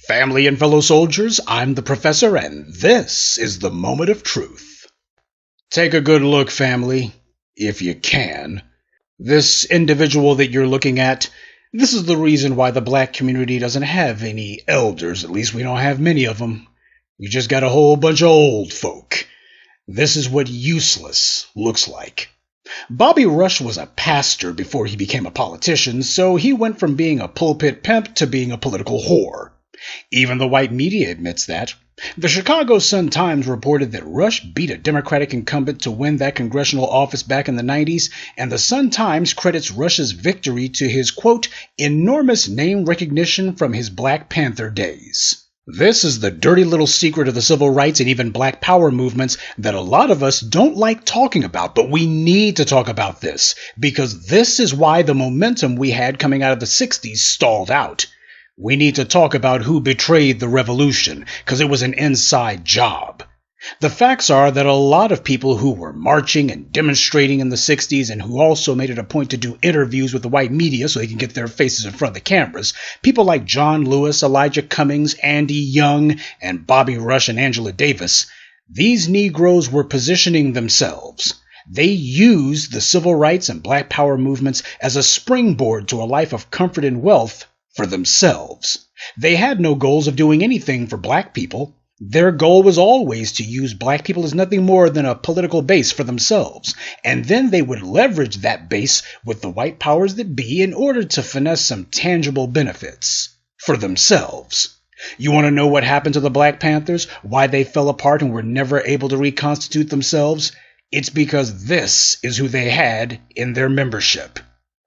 Family and fellow soldiers, I'm the professor, and this is the moment of truth. Take a good look, family, if you can. This individual that you're looking at, this is the reason why the black community doesn't have any elders. At least we don't have many of them. We just got a whole bunch of old folk. This is what useless looks like. Bobby Rush was a pastor before he became a politician, so he went from being a pulpit pimp to being a political whore. Even the white media admits that. The Chicago Sun-Times reported that Rush beat a Democratic incumbent to win that congressional office back in the 90s, and the Sun-Times credits Rush's victory to his, quote, enormous name recognition from his Black Panther days. This is the dirty little secret of the civil rights and even black power movements that a lot of us don't like talking about, but we need to talk about this, because this is why the momentum we had coming out of the 60s stalled out. We need to talk about who betrayed the revolution, because it was an inside job. The facts are that a lot of people who were marching and demonstrating in the 60s and who also made it a point to do interviews with the white media so they can get their faces in front of the cameras, people like John Lewis, Elijah Cummings, Andy Young, and Bobby Rush and Angela Davis, these Negroes were positioning themselves. They used the civil rights and black power movements as a springboard to a life of comfort and wealth for themselves. They had no goals of doing anything for black people. Their goal was always to use black people as nothing more than a political base for themselves, and then they would leverage that base with the white powers that be in order to finesse some tangible benefits for themselves. You want to know what happened to the Black Panthers? Why they fell apart and were never able to reconstitute themselves? It's because this is who they had in their membership.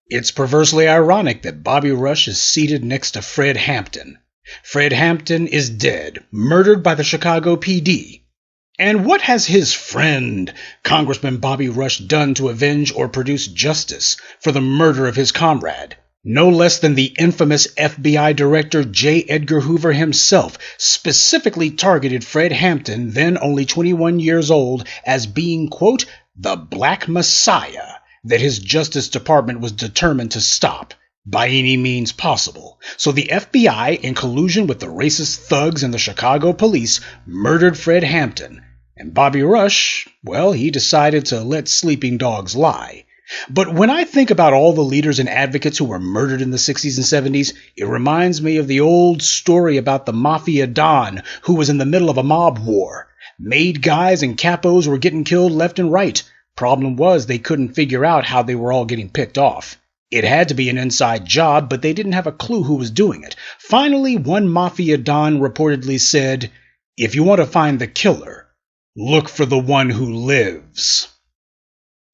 It's perversely ironic that Bobby Rush is seated next to Fred Hampton. Fred Hampton is dead, murdered by the Chicago PD. And what has his friend, Congressman Bobby Rush, done to avenge or produce justice for the murder of his comrade? No less than the infamous FBI Director J. Edgar Hoover himself specifically targeted Fred Hampton, then only 21 years old, as being, quote, the Black Messiah that his Justice Department was determined to stop by any means possible. So the FBI, in collusion with the racist thugs and the Chicago police, murdered Fred Hampton. And Bobby Rush, well, he decided to let sleeping dogs lie. But when I think about all the leaders and advocates who were murdered in the 60s and 70s, it reminds me of the old story about the Mafia Don who was in the middle of a mob war. Made guys and capos were getting killed left and right. Problem was they couldn't figure out how they were all getting picked off. It had to be an inside job, but they didn't have a clue who was doing it. Finally, one Mafia Don reportedly said, if you want to find the killer, look for the one who lives.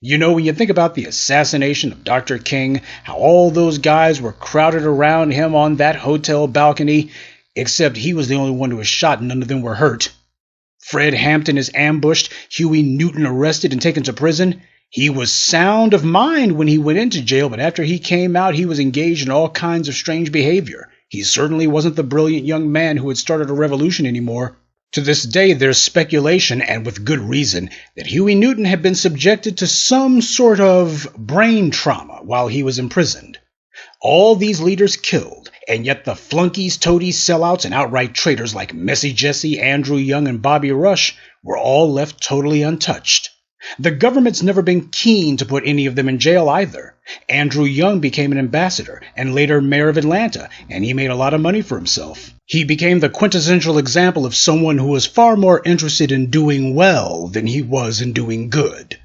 You know, when you think about the assassination of Dr. King, how all those guys were crowded around him on that hotel balcony, except he was the only one who was shot and none of them were hurt. Fred Hampton is ambushed, Huey Newton arrested and taken to prison. He was sound of mind when he went into jail, but after he came out, he was engaged in all kinds of strange behavior. He certainly wasn't the brilliant young man who had started a revolution anymore. To this day, there's speculation, and with good reason, that Huey Newton had been subjected to some sort of brain trauma while he was imprisoned. All these leaders killed, and yet the flunkies, toadies, sellouts, and outright traitors like Messy Jesse, Andrew Young, and Bobby Rush were all left totally untouched. The government's never been keen to put any of them in jail either. Andrew Young became an ambassador and later mayor of Atlanta, and he made a lot of money for himself. He became the quintessential example of someone who was far more interested in doing well than he was in doing good.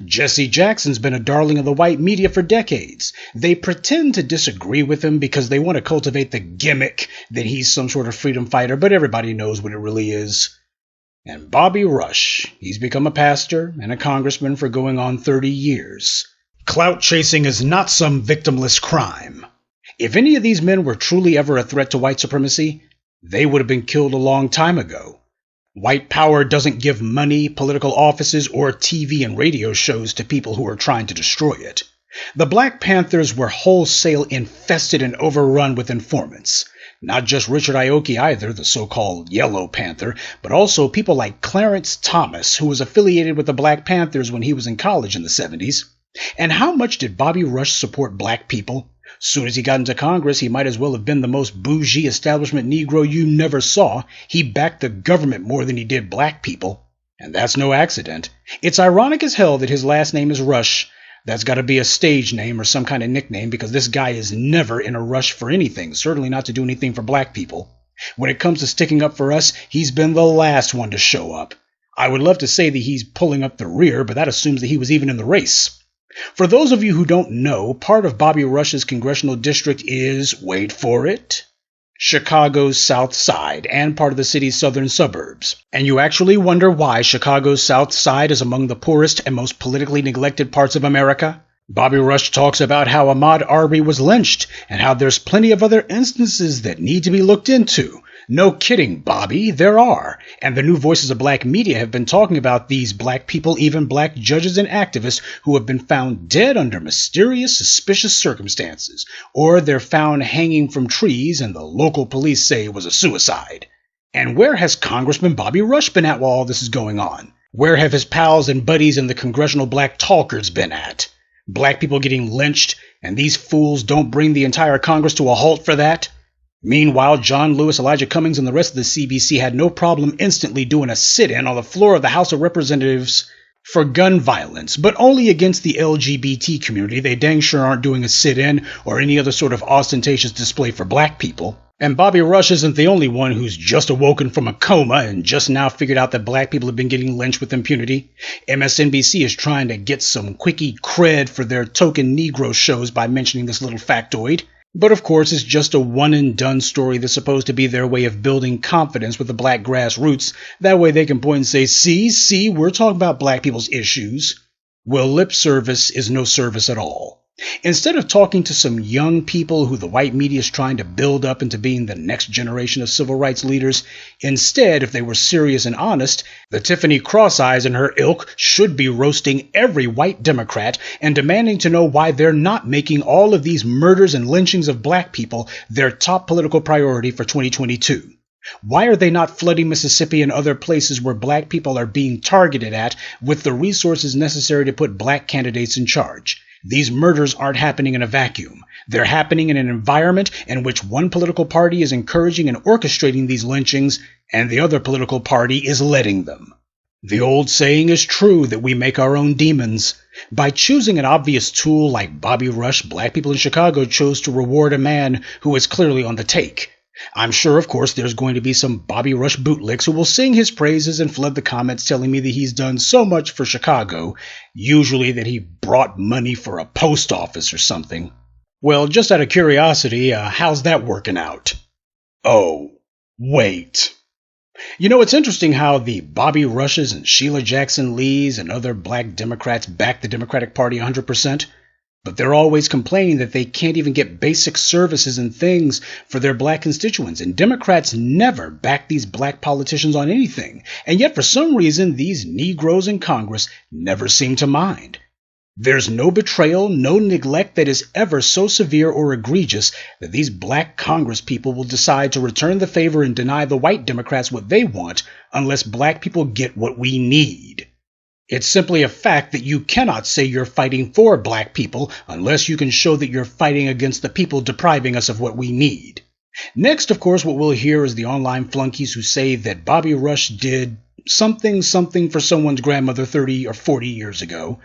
Jesse Jackson's been a darling of the white media for decades. They pretend to disagree with him because they want to cultivate the gimmick that he's some sort of freedom fighter, but everybody knows what it really is. And Bobby Rush, he's become a pastor and a congressman for going on 30 years. Clout chasing is not some victimless crime. If any of these men were truly ever a threat to white supremacy, they would have been killed a long time ago. White power doesn't give money, political offices, or TV and radio shows to people who are trying to destroy it. The Black Panthers were wholesale infested and overrun with informants. Not just Richard Aoki either, the so-called Yellow Panther, but also people like Clarence Thomas, who was affiliated with the Black Panthers when he was in college in the 70s. And how much did Bobby Rush support black people? Soon as he got into Congress, he might as well have been the most bougie establishment Negro you never saw. He backed the government more than he did black people. And that's no accident. It's ironic as hell that his last name is Rush. That's got to be a stage name or some kind of nickname, because this guy is never in a rush for anything, certainly not to do anything for black people. When it comes to sticking up for us, he's been the last one to show up. I would love to say that he's pulling up the rear, but that assumes that he was even in the race. For those of you who don't know, part of Bobby Rush's congressional district is, wait for it, Chicago's South Side and part of the city's southern suburbs. And you actually wonder why Chicago's South Side is among the poorest and most politically neglected parts of America? Bobby Rush talks about how Ahmaud Arbery was lynched and how there's plenty of other instances that need to be looked into. No kidding, Bobby, there are. And the new voices of black media have been talking about these black people, even black judges and activists who have been found dead under mysterious, suspicious circumstances, or they're found hanging from trees and the local police say it was a suicide. And where has Congressman Bobby Rush been at while all this is going on? Where have his pals and buddies and the congressional black talkers been at? Black people getting lynched, and these fools don't bring the entire Congress to a halt for that? Meanwhile, John Lewis, Elijah Cummings, and the rest of the CBC had no problem instantly doing a sit-in on the floor of the House of Representatives for gun violence, but only against the LGBT community. They dang sure aren't doing a sit-in or any other sort of ostentatious display for black people. And Bobby Rush isn't the only one who's just awoken from a coma and just now figured out that black people have been getting lynched with impunity. MSNBC is trying to get some quickie cred for their token Negro shows by mentioning this little factoid. But of course, it's just a one-and-done story that's supposed to be their way of building confidence with the black grassroots. That way they can point and say, see, we're talking about black people's issues. Well, lip service is no service at all. Instead of talking to some young people who the white media is trying to build up into being the next generation of civil rights leaders, instead, if they were serious and honest, the Tiffany Cross-Eyes and her ilk should be roasting every white Democrat and demanding to know why they're not making all of these murders and lynchings of black people their top political priority for 2022. Why are they not flooding Mississippi and other places where black people are being targeted at with the resources necessary to put black candidates in charge? These murders aren't happening in a vacuum. They're happening in an environment in which one political party is encouraging and orchestrating these lynchings, and the other political party is letting them. The old saying is true that we make our own demons. By choosing an obvious tool like Bobby Rush, black people in Chicago chose to reward a man who is clearly on the take. I'm sure, of course, there's going to be some Bobby Rush bootlicks who will sing his praises and flood the comments telling me that he's done so much for Chicago, usually that he brought money for a post office or something. Well, just out of curiosity, how's that working out? Oh, wait. You know, it's interesting how the Bobby Rushes and Sheila Jackson Lees and other black Democrats back the Democratic Party 100%. But they're always complaining that they can't even get basic services and things for their black constituents. And Democrats never back these black politicians on anything. And yet, for some reason, these Negroes in Congress never seem to mind. There's no betrayal, no neglect that is ever so severe or egregious that these black Congress people will decide to return the favor and deny the white Democrats what they want unless black people get what we need. It's simply a fact that you cannot say you're fighting for black people unless you can show that you're fighting against the people depriving us of what we need. Next, of course, what we'll hear is the online flunkies who say that Bobby Rush did something for someone's grandmother 30 or 40 years ago.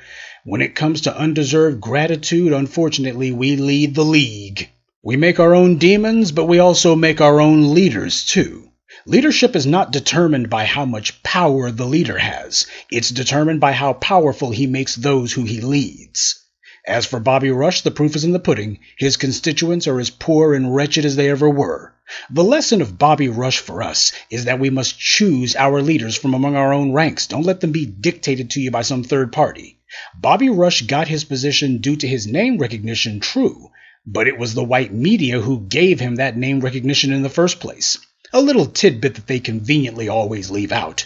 When it comes to undeserved gratitude, unfortunately, we lead the league. We make our own demons, but we also make our own leaders, too. Leadership is not determined by how much power the leader has. It's determined by how powerful he makes those who he leads. As for Bobby Rush, the proof is in the pudding. His constituents are as poor and wretched as they ever were. The lesson of Bobby Rush for us is that we must choose our leaders from among our own ranks. Don't let them be dictated to you by some third party. Bobby Rush got his position due to his name recognition, true, but it was the white media who gave him that name recognition in the first place. A little tidbit that they conveniently always leave out.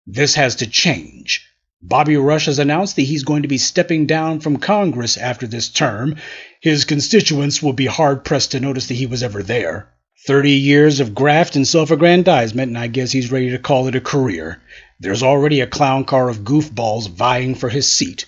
This has to change. Bobby Rush has announced that he's going to be stepping down from Congress after this term. His constituents will be hard-pressed to notice that he was ever there. 30 years of graft and self-aggrandizement, and I guess he's ready to call it a career. There's already a clown car of goofballs vying for his seat.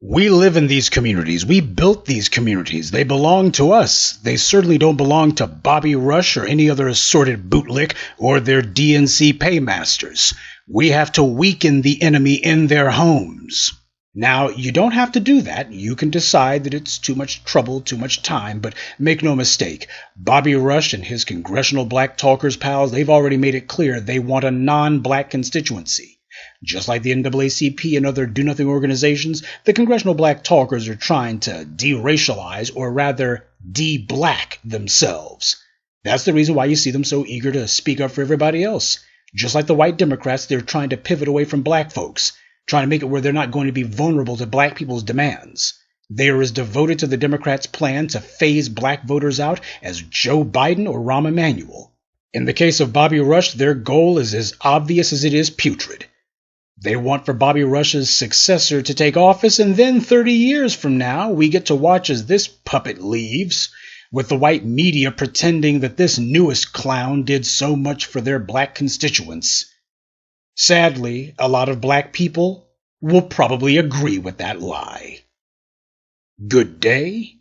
We live in these communities. We built these communities. They belong to us. They certainly don't belong to Bobby Rush or any other assorted bootlick or their DNC paymasters. We have to weaken the enemy in their homes. Now, you don't have to do that. You can decide that it's too much trouble, too much time, but make no mistake, Bobby Rush and his congressional black talkers pals, they've already made it clear they want a non-black constituency. Just like the NAACP and other do-nothing organizations, the congressional black talkers are trying to de-racialize, or rather, de-black themselves. That's the reason why you see them so eager to speak up for everybody else. Just like the white Democrats, they're trying to pivot away from black folks, trying to make it where they're not going to be vulnerable to black people's demands. They are as devoted to the Democrats' plan to phase black voters out as Joe Biden or Rahm Emanuel. In the case of Bobby Rush, their goal is as obvious as it is putrid. They want for Bobby Rush's successor to take office, and then 30 years from now, we get to watch as this puppet leaves, with the white media pretending that this newest clown did so much for their black constituents. Sadly, a lot of black people will probably agree with that lie. Good day,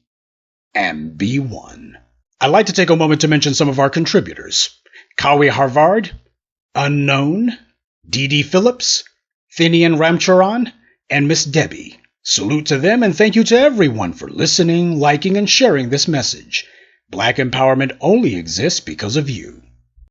and be one. I'd like to take a moment to mention some of our contributors. Kawi Harvard, Unknown, Dee Phillips, Thinian Ramcharan, and Miss Debbie. Salute to them, and thank you to everyone for listening, liking, and sharing this message. Black empowerment only exists because of you.